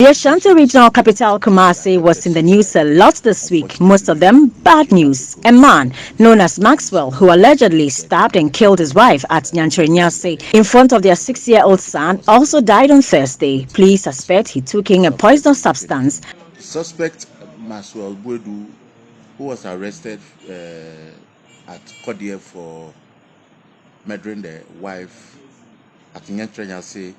The Ashanti Regional capital, Kumasi, was in the news a lot this week, most of them bad news. A man known as Maxwell, who allegedly stabbed and killed his wife at Nyanchrenyase in front of their 6-year-old son, also died on Thursday. Police suspect he took in a poisonous substance. Suspect Maxwell Bwedu, who was arrested at Kodie for murdering the wife at Nyanchrenyase,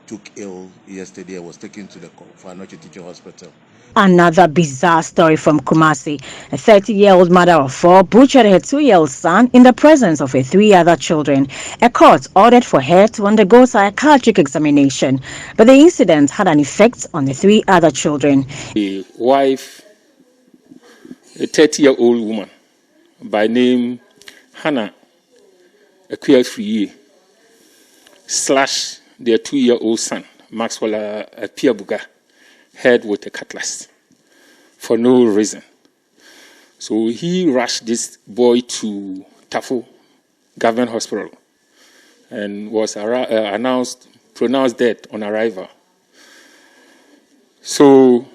took ill yesterday and was taken to the Akufo-Addo Teaching Hospital. Another bizarre story from Kumasi. A 30-year-old mother of 4 butchered her 2-year-old son in the presence of her 3 other children. A court ordered for her to undergo psychiatric examination, but the incident had an effect on the 3 other children. The wife, a 30-year-old woman by name Hannah Akufo-Addo, / their 2-year-old son, Maxwell Apiabuga, head with a cutlass for no reason. So he rushed this boy to Tafo Government Hospital and was pronounced dead on arrival. So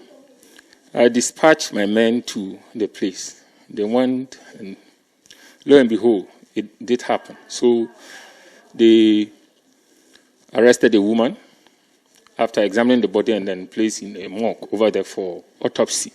I dispatched my men to the place. They went, and lo and behold, it did happen. So they arrested the woman after examining the body and then placed in a morgue over there for autopsy.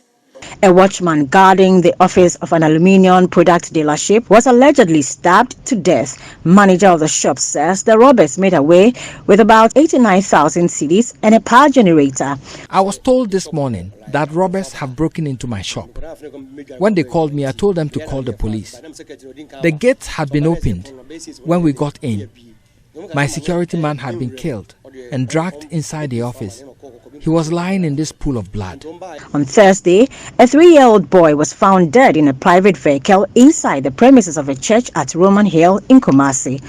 A watchman guarding the office of an aluminium product dealership was allegedly stabbed to death. Manager of the shop says the robbers made away with about 89,000 cedis and a power generator. I was told this morning that robbers have broken into my shop. When they called me, I told them to call the police. The gates had been opened. When we got in, my security man had been killed and dragged inside the office. He was lying in this pool of blood. On Thursday, a 3-year-old boy was found dead in a private vehicle inside the premises of a church at Roman Hill in Kumasi.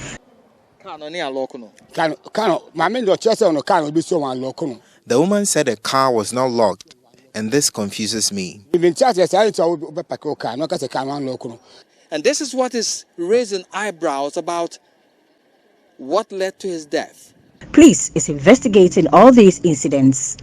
The woman said the car was not locked, and this confuses me. And this is what is raising eyebrows about what led to his death. Police is investigating all these incidents.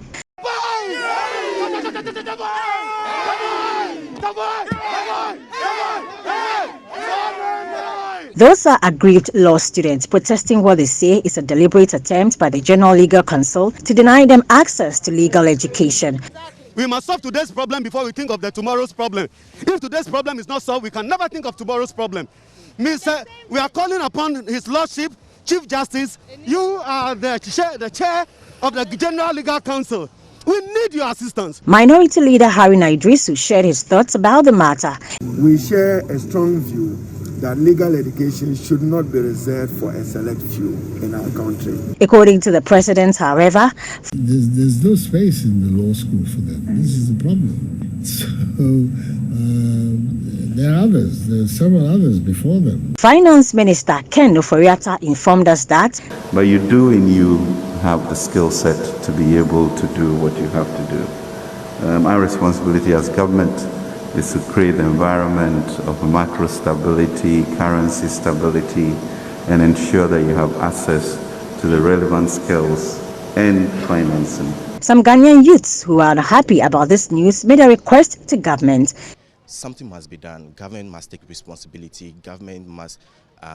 Those are aggrieved law students protesting what they say is a deliberate attempt by the General Legal Council to deny them access to legal education. We must solve today's problem before we think of the tomorrow's problem. If today's problem is not solved, we can never think of tomorrow's problem. We are calling upon His Lordship, Chief Justice. You are the chair of the General Legal Council. We need your assistance. Minority leader Haruna Idrisu shared his thoughts about the matter. We share a strong view that legal education should not be reserved for a select few in our country. According to the president, however, there's no space in the law school for them. This is the problem. So there are others. There are several others before them. Finance Minister Ken Oforiatta informed us that. But you have the skill set to be able to do what you have to do. Our responsibility as government is to create the environment of macro stability, currency stability, and ensure that you have access to the relevant skills and financing. Some Ghanaian youths who are unhappy about this news made a request to government. Something must be done. Government must take responsibility. Government must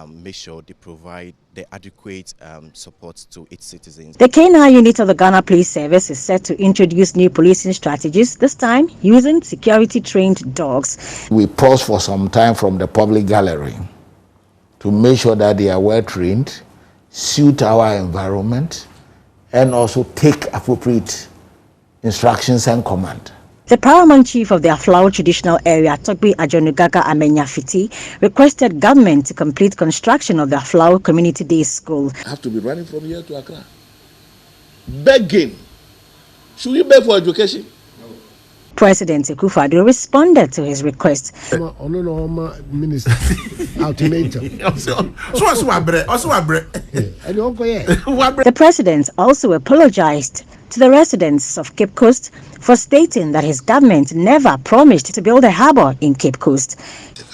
make sure they provide the adequate support to its citizens. The K9 unit of the Ghana Police Service is set to introduce new policing strategies, this time using security-trained dogs. We pause for some time from the public gallery to make sure that they are well trained, suit our environment, and also take appropriate instructions and command. The paramount chief of the Aflao traditional area, Tokbi Ajonugaga Amenyafiti, requested government to complete construction of the Aflao Community Day School. I have to be running from here to Accra. Begging. Should we beg for education? President Akufo-Addo responded to his request. The president also apologized to the residents of Cape Coast for stating that his government never promised to build a harbour in Cape Coast.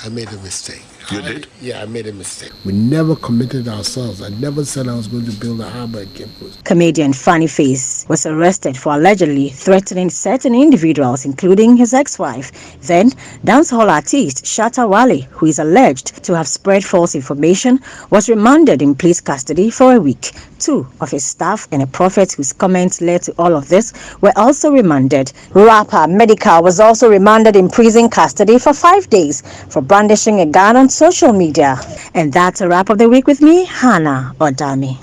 I made a mistake. You did? Yeah, I made a mistake. We never committed ourselves. I never said I was going to build a harbour at Cape Coast. Comedian Funny Face was arrested for allegedly threatening certain individuals, including his ex-wife. Then, dancehall artist Shatta Wale, who is alleged to have spread false information, was remanded in police custody for a week. 2 of his staff and a prophet whose comments led to all of this were also remanded. Rapper Medical was also remanded in prison custody for 5 days for brandishing a gun on social media. And that's a wrap of the week with me, Hannah Odami.